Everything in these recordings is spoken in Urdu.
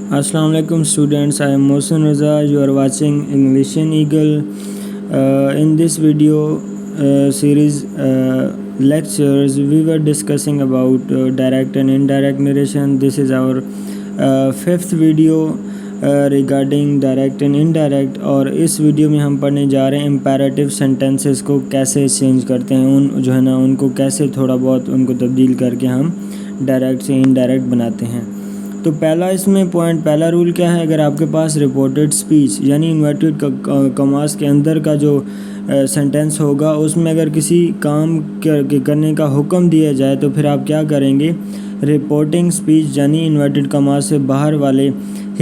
Assalamu alaikum students, I am Mohsen Raza. You are watching English in Eagle. In this video series lectures, we were discussing about direct and indirect narration. This is our fifth video regarding direct and indirect, اور اس ویڈیو میں ہم پڑھنے جا رہے ہیں امپیریٹیو سینٹینسز کو کیسے چینج کرتے ہیں، ان کو کیسے تھوڑا بہت ان کو تبدیل کر کے ہم ڈائریکٹ سے انڈائریکٹ بناتے ہیں۔ تو پہلا رول کیا ہے؟ اگر آپ کے پاس رپورٹڈ سپیچ یعنی انورٹڈ کماس کے اندر کا جو سینٹینس ہوگا، اس میں اگر کسی کام کرنے کا حکم دیا جائے تو پھر آپ کیا کریں گے؟ رپورٹنگ سپیچ یعنی انورٹڈ کماس سے باہر والے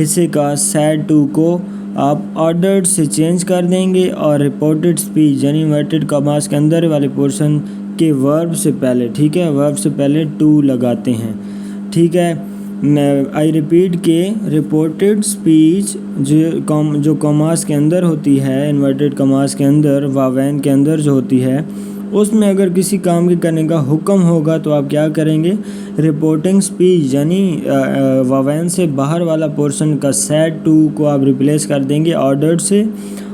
حصے کا سیڈ ٹو کو آپ آرڈرڈ سے چینج کر دیں گے، اور رپورٹڈ سپیچ یعنی انورٹڈ کماس کے اندر والے پورشن کے ورب سے پہلے، ٹھیک ہے، ورب سے پہلے ٹو لگاتے ہیں، ٹھیک ہے۔ آئی ریپیٹ کہ رپورٹڈ سپیچ جو کماس کے اندر ہوتی ہے، انورٹڈ کماس کے اندر، واوین کے اندر جو ہوتی ہے، اس میں اگر کسی کام کے کرنے کا حکم ہوگا تو آپ کیا کریں گے؟ رپورٹنگ سپیچ یعنی واوین سے باہر والا پورشن کا سیڈ ٹو کو آپ ریپلیس کر دیں گے آرڈرڈ سے،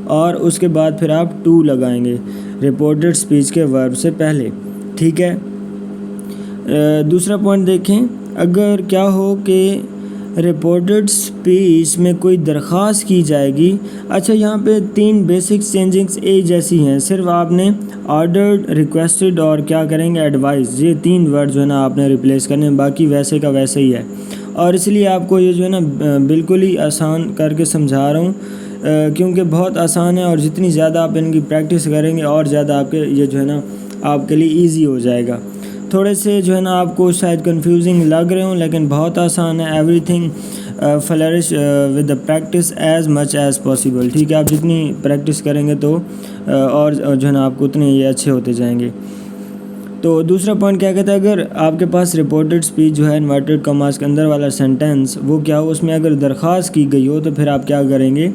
اور اس کے بعد پھر آپ ٹو لگائیں گے رپورٹڈ سپیچ کے ورب سے پہلے، ٹھیک ہے۔ دوسرا پوائنٹ دیکھیں، اگر کیا ہو کہ رپورٹڈ سپیچ میں کوئی درخواست کی جائے گی، اچھا یہاں پہ تین بیسک چینجنگز ایک جیسی ہیں، صرف آپ نے آرڈرڈ، ریکویسٹڈ اور کیا کریں گے؟ ایڈوائز، یہ تین ورڈ جو ہے نا آپ نے ریپلیس کرنے، باقی ویسے کا ویسے ہی ہے، اور اس لیے آپ کو یہ جو ہے نا بالکل ہی آسان کر کے سمجھا رہا ہوں، کیونکہ بہت آسان ہے، اور جتنی زیادہ آپ ان کی پریکٹس کریں گے اور زیادہ آپ کے یہ جو ہے نا آپ کے لیے ایزی ہو جائے گا۔ تھوڑے سے جو ہے نا آپ کو شاید کنفیوزنگ لگ رہے ہوں، لیکن بہت آسان ہے۔ Every thing flourish with the practice as much as possible, ٹھیک ہے، آپ جتنی پریکٹس کریں گے تو اور جو ہے نا آپ کو اتنے یہ اچھے ہوتے جائیں گے۔ تو دوسرا پوائنٹ کیا کہتا ہے؟ اگر آپ کے پاس رپورٹڈ سپیچ جو ہے انورٹڈ کماس کے اندر والا سینٹینس، وہ کیا ہو، اس میں اگر درخواست کی گئی ہو تو پھر آپ کیا کریں گے؟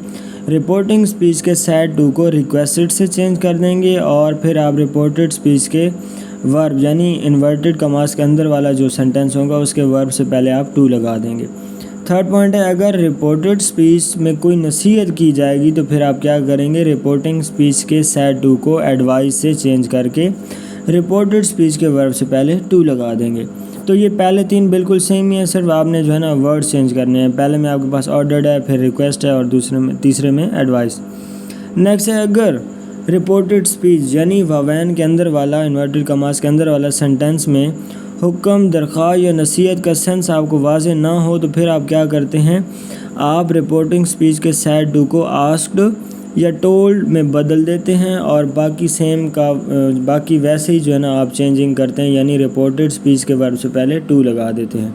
رپورٹنگ سپیچ کے سیڈ ٹو کو ریکویسٹڈ سے چینج کر دیں گے، اور پھر آپ رپورٹڈ سپیچ کے ورب یعنی انورٹڈ کماس کے اندر والا جو سینٹینس ہوگا اس کے ورب سے پہلے آپ ٹو لگا دیں گے۔ تھرڈ پوائنٹ ہے، اگر رپورٹڈ سپیچ میں کوئی نصیحت کی جائے گی تو پھر آپ کیا کریں گے؟ رپورٹنگ سپیچ کے سیڈ ٹو کو ایڈوائز سے چینج کر کے رپورٹڈ سپیچ کے ورب سے پہلے ٹو لگا دیں گے۔ تو یہ پہلے تین بالکل سیم ہی ہیں، صرف آپ نے جو ہے نا ورڈ چینج کرنے ہیں۔ پہلے میں آپ کے پاس آرڈرڈ ہے، پھر ریکویسٹ ہے، اور تیسرے میں ایڈوائز۔ نیکسٹ ہے، اگر رپورٹڈ سپیچ یعنی واوین کے اندر والا انورٹڈ کماس کے اندر والا سینٹینس میں حکم، درخواست یا نصیحت کا سینس آپ کو واضح نہ ہو تو پھر آپ کیا کرتے ہیں؟ آپ رپورٹنگ سپیچ کے سیڈ ٹو کو آسکڈ یا ٹولڈ میں بدل دیتے ہیں، اور باقی ویسے ہی جو ہے نا آپ چینجنگ کرتے ہیں، یعنی رپورٹڈ سپیچ کے ورب سے پہلے ٹو لگا دیتے ہیں۔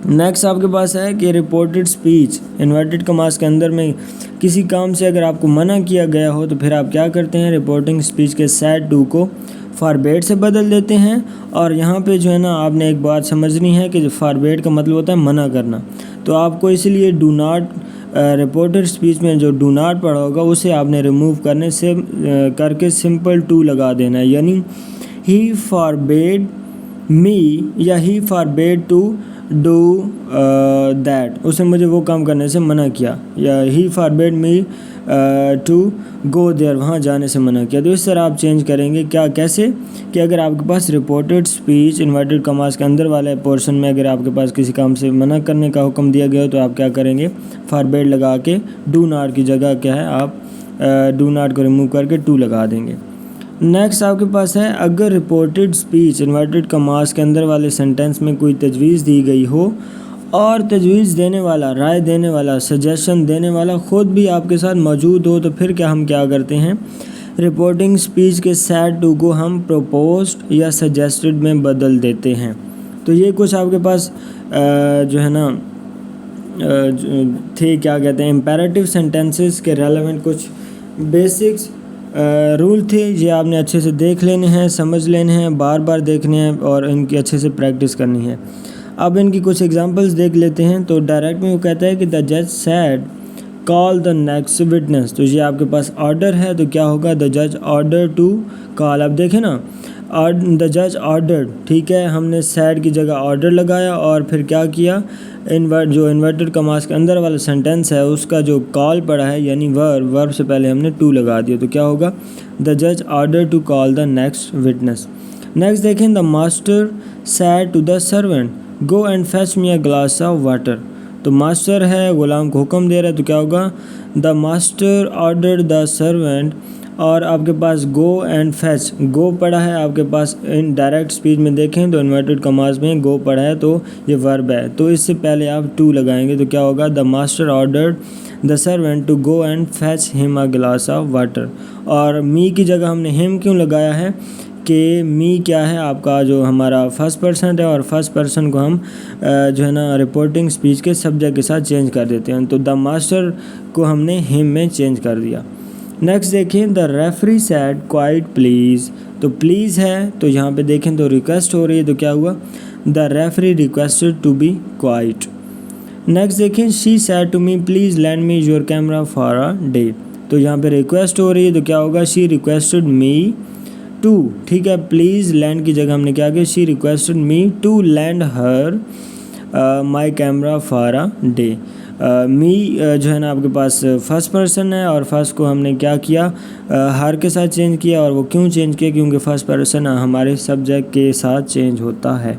نیکسٹ آپ کے پاس ہے کہ رپورٹڈ سپیچ انورٹڈ کماس کے اندر میں کسی کام سے اگر آپ کو منع کیا گیا ہو تو پھر آپ کیا کرتے ہیں؟ رپورٹنگ سپیچ کے سیڈ ٹو کو فاربیڈ سے بدل دیتے ہیں، اور یہاں پہ جو ہے نا آپ نے ایک بات سمجھنی ہے کہ فاربیڈ کا مطلب ہوتا ہے منع کرنا، تو آپ کو اس لیے ڈو ناٹ، رپورٹڈ سپیچ میں جو ڈو ناٹ پڑا ہوگا اسے آپ نے ریموو کر کے سمپل ٹو لگا دینا ہے، یعنی ہی فاربیڈ می یا ہی فاربیڈ ٹو ڈو دیٹ، اسے مجھے وہ کام کرنے سے منع کیا، یا ہی فاربیڈ می ٹو گو دیئر، وہاں جانے سے منع کیا۔ تو اس طرح آپ چینج کریں گے، کیسے کہ اگر آپ کے پاس رپورٹڈ سپیچ انورٹڈ کماس کے اندر والے پورشن میں اگر آپ کے پاس کسی کام سے منع کرنے کا حکم دیا گیا ہو تو آپ کیا کریں گے؟ فاربیڈ لگا کے ڈو ناٹ کی جگہ کیا ہے، آپ ڈو ناٹ کو ریموو کر کے ٹو لگا دیں گے۔ نیکسٹ آپ کے پاس ہے، اگر رپورٹڈ سپیچ انورٹڈ کماس کے اندر والے سینٹینس میں کوئی تجویز دی گئی ہو اور تجویز دینے والا، رائے دینے والا، سجیشن دینے والا خود بھی آپ کے ساتھ موجود ہو تو پھر ہم کیا کرتے ہیں؟ رپورٹنگ سپیچ کے سیڈ ٹو کو ہم پروپوزڈ یا سجیسٹڈ میں بدل دیتے ہیں۔ تو یہ کچھ آپ کے پاس جو ہے نا تھے، کیا کہتے ہیں، امپیریٹیو سینٹینسز کے ریلیونٹ کچھ بیسکس رول تھے، یہ آپ نے اچھے سے دیکھ لینے ہیں، سمجھ لینے ہیں، بار بار دیکھنے ہیں، اور ان کی اچھے سے پریکٹس کرنی ہے۔ اب ان کی کچھ ایگزامپلس دیکھ لیتے ہیں۔ تو ڈائریکٹ میں وہ کہتا ہے کہ دا جج said call the next witness, تو یہ آپ کے پاس آرڈر ہے تو کیا ہوگا؟ دا جج آرڈر ٹو کال، اب دیکھیں نا، دا جج آرڈرڈ، ٹھیک ہے، ہم نے سیڈ کی جگہ آرڈر لگایا اور پھر کیا کیا؟ جو انورٹڈ کماس کے اندر والا سینٹینس ہے اس کا جو کال پڑا ہے یعنی ورب سے پہلے ہم نے ٹو لگا دیا، تو کیا ہوگا دا جج order to call the next witness. Next دیکھیں the master said to the servant go and fetch me a glass of water. تو ماسٹر ہے غلام کو حکم دے رہا ہے، تو کیا ہوگا the master order the servant, اور آپ کے پاس گو اینڈ فیچ، گو پڑا ہے آپ کے پاس ان ڈائریکٹ اسپیچ میں دیکھیں تو انورٹڈ کماز میں گو پڑا ہے تو یہ ورب ہے، تو اس سے پہلے آپ ٹو لگائیں گے، تو کیا ہوگا the master ordered the servant to go and fetch him a glass of water. اور می کی جگہ ہم نے ہم کیوں لگایا ہے کہ می کیا ہے آپ کا جو ہمارا فرسٹ پرسن ہے، اور فرسٹ پرسن کو ہم جو ہے نا رپورٹنگ اسپیچ کے سبجیکٹ کے ساتھ چینج کر دیتے ہیں، تو دا ماسٹر کو ہم نے ہم میں چینج کر دیا۔ نیکسٹ دیکھیں دا ریفری سیڈ کوائٹ پلیز، تو پلیز ہے تو یہاں پہ دیکھیں تو ریکویسٹ ہو رہی ہے، تو کیا ہوا the referee requested to be quiet. Next دیکھیں she said to me please lend me your camera for a day, تو یہاں پہ ریکویسٹ ہو رہی ہے تو کیا ہوگا شی ریکویسٹڈ می ٹو، ٹھیک ہے، پلیز لینڈ کی جگہ ہم نے کیا کیا she requested me to lend her my camera for a day. Me جو ہے نا آپ کے پاس فرسٹ پرسن ہے، اور فرسٹ کو ہم نے کیا کیا ہر کے ساتھ چینج کیا، اور وہ کیوں چینج کیا کیونکہ فرسٹ پرسن ہمارے سبجیکٹ کے ساتھ چینج ہوتا ہے۔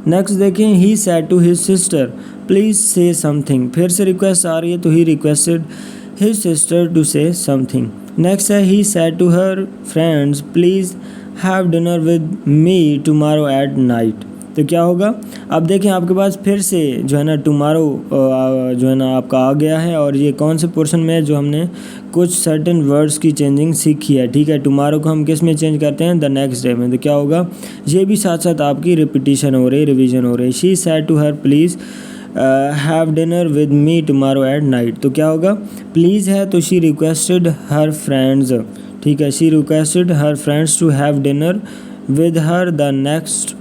نیکسٹ دیکھیں he said to his sister please say some thing, پھر سے ریکویسٹ آ رہی ہے تو he requested his sister to say something. Next ہے he said to her friends please have dinner with me tomorrow at night, تو کیا ہوگا اب دیکھیں آپ کے پاس پھر سے جو ہے نا ٹمارو جو ہے نا آپ کا آ گیا ہے، اور یہ کون سے پورشن میں ہے جو ہم نے کچھ سرٹن ورڈز کی چینجنگ سیکھی ہے، ٹھیک ہے، ٹمارو کو ہم کس میں چینج کرتے ہیں دا نیکسٹ ڈے میں، تو کیا ہوگا یہ بھی ساتھ ساتھ آپ کی ریپیٹیشن ہو رہی، ریویژن ہو رہی۔ She said to her please have dinner with me tomorrow at night, تو کیا ہوگا پلیز ہے تو شی ریکویسٹڈ ہر فرینڈز، ٹھیک ہے، she requested her friends to have dinner with her the next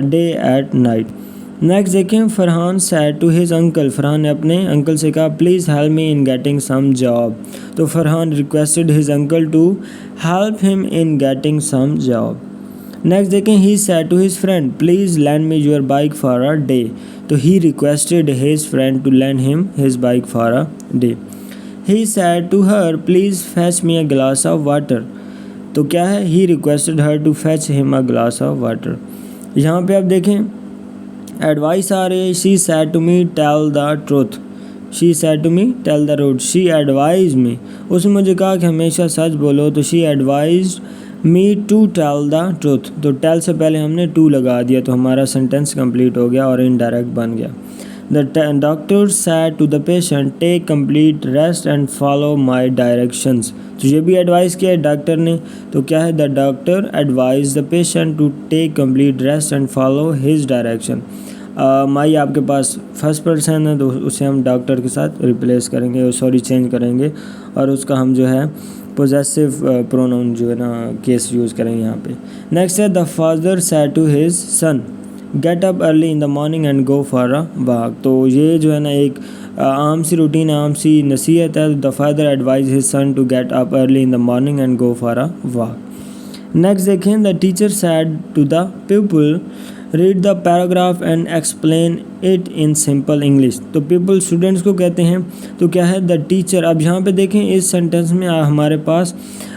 day at night. Next دیکھیں Farhan said to his uncle, Farhan نے اپنے انکل سے کہا please help me in getting some job, تو Farhan requested his uncle to help him in getting some job. Next دیکھیں he said to his friend please lend me your bike for a day, تو he requested his friend to lend him his bike for a day. He said to her please fetch me a glass of water, تو کیا ہے he requested her to fetch him a glass of water. یہاں پہ آپ دیکھیں ایڈوائس آ رہی ہے she said to me tell the truth, she said to me tell the truth, she advise me, اس نے مجھے کہا کہ ہمیشہ سچ بولو، تو she advised me to tell the truth, تو ٹیل سے پہلے ہم نے ٹو لگا دیا تو ہمارا سینٹینس کمپلیٹ ہو گیا اور انڈائریکٹ بن گیا۔ The doctor said to the patient take complete rest and follow my directions, تو یہ بھی ایڈوائز کیا ہے ڈاکٹر نے، تو کیا ہے the doctor advise the patient to take complete rest and follow his direction. My آپ کے پاس فرسٹ پرسن ہے تو اسے ہم ڈاکٹر کے ساتھ ریپلیس کریں گے، چینج کریں گے، اور اس کا ہم جو ہے پوزیسو پروناؤن جو ہے نا کیس یوز کریں گے یہاں پہ۔ نیکسٹ ہے the father said to his son get up early in the morning and go for a walk, تو یہ جو ہے نا ایک عام سی روٹین، عام سی نصیحت ہے، the father advise his son to get up early in the morning and go for a walk. Next دیکھیں the teacher said to the pupil read the paragraph and explain it in simple English, تو پیپل اسٹوڈنٹس کو کہتے ہیں، تو کیا ہے دا ٹیچر۔ اب یہاں پہ دیکھیں اس سینٹینس میں ہمارے پاس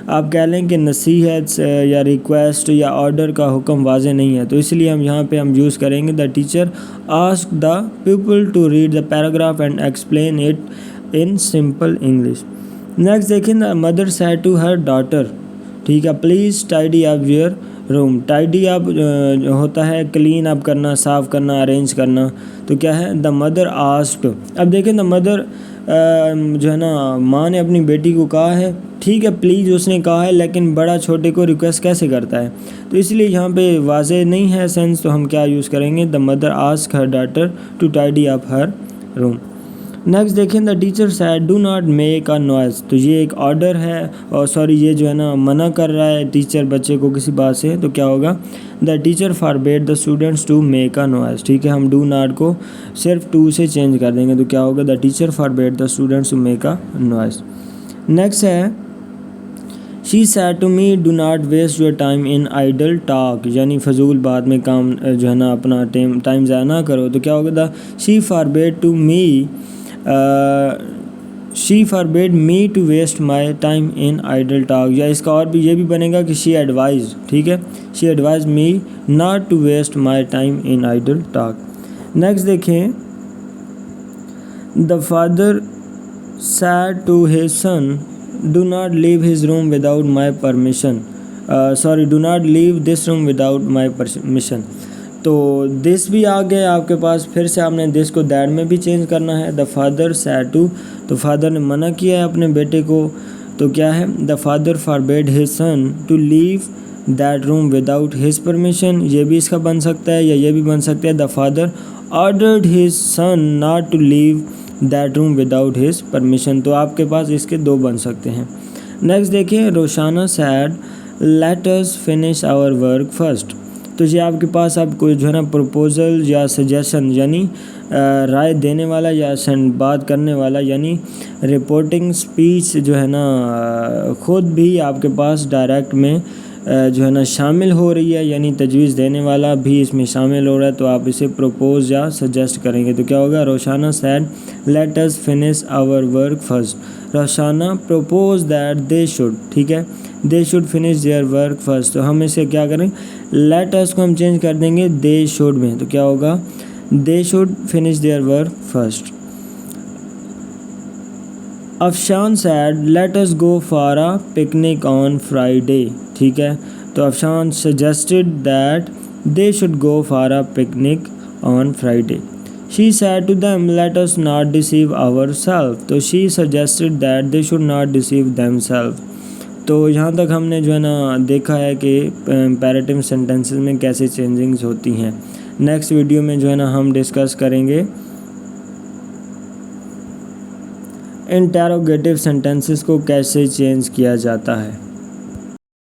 آپ کہہ لیں کہ نصیحت یا ریکویسٹ یا آرڈر کا حکم واضح نہیں ہے، تو اس لیے ہم یہاں پہ ہم یوز کریں گے the teacher ask the pupil to read the paragraph and explain it in simple English. Next دیکھیں the mother said to her daughter, ٹھیک ہے، please tidy up your room, tidy up ہوتا ہے کلین اپ کرنا، صاف کرنا، ارینج کرنا، تو کیا ہے دا مدر آسکڈ۔ اب دیکھیں دا مدر جو ہے نا ماں نے اپنی بیٹی کو کہا ہے، ٹھیک ہے پلیز اس نے کہا ہے، لیکن بڑا چھوٹے کو ریکویسٹ کیسے کرتا ہے، تو اس لیے یہاں پہ واضح نہیں ہے سینس، تو ہم کیا یوز کریں گے the mother ask her daughter to tidy up her room. Next دیکھیں the teacher said do not make a noise, تو یہ ایک آرڈر ہے، اور یہ جو ہے نا منع کر رہا ہے ٹیچر بچے کو کسی بات سے، تو کیا ہوگا the teacher forbade the students to make a noise, ٹھیک ہے، ہم ڈو ناٹ کو صرف ٹو سے چینج کر دیں گے، تو کیا ہوگا the teacher forbade the students to make a noise. Next ہے She said to me, do not waste your time in idle talk, یعنی فضول بات میں کام جو ہے نا اپنا ٹائم ضائع نہ کرو. تو کیا ہوگا؟ she forbade me to waste my time in idle talk, یا اس کا اور بھی یہ بھی بنے گا کہ she advised, ٹھیک ہے, she advised me not to waste my time in idle talk. Next دیکھیں, the father said to his son, do not leave his room without my permission, do not leave this room without my permission. تو this بھی آ گئے آپ کے پاس, پھر سے آپ نے this کو that میں بھی چینج کرنا ہے. the father said to, تو فادر نے منع کیا ہے اپنے بیٹے کو, تو کیا ہے, the father forbade his son to leave that room without his permission. یہ بھی اس کا بن سکتا ہے, یا یہ بھی بن سکتا ہے the father ordered his son not to leave that room without his permission. تو آپ کے پاس اس کے دو بن سکتے ہیں. نیکسٹ دیکھیں, روشانہ said let us finish our work first. تو یہ آپ کے پاس اب کوئی جو ہے نا پروپوزل یا سجیشن, یعنی رائے دینے والا یا بات کرنے والا, یعنی رپورٹنگ سپیچ جو ہے نا خود بھی آپ کے پاس ڈائریکٹ میں جو ہے نا شامل ہو رہی ہے, یعنی تجویز دینے والا بھی اس میں شامل ہو رہا ہے, تو آپ اسے پروپوز یا سجیسٹ کریں گے. تو کیا ہوگا, روشانہ said let us finish our work first. روشانہ propose that they should, ٹھیک ہے, they should finish their work first. تو ہم اسے کیا کریں, let us کو ہم چینج کر دیں گے they should میں, تو کیا ہوگا, they should finish their work first. Afshan said let us go for a picnic on Friday, ٹھیک ہے, تو افشان suggested that they should go for a picnic on Friday. She said to them let us not deceive ourselves, تو she suggested that they should not deceive themselves. تو یہاں تک ہم نے جو ہے نا دیکھا ہے کہ امپیریٹیو سینٹینسز میں کیسے چینجنگز ہوتی ہیں. نیکسٹ ویڈیو میں جو ہے نا ہم ڈسکس کریں گے انٹیروگیٹو سینٹینسز کو کیسے چینج کیا جاتا ہے.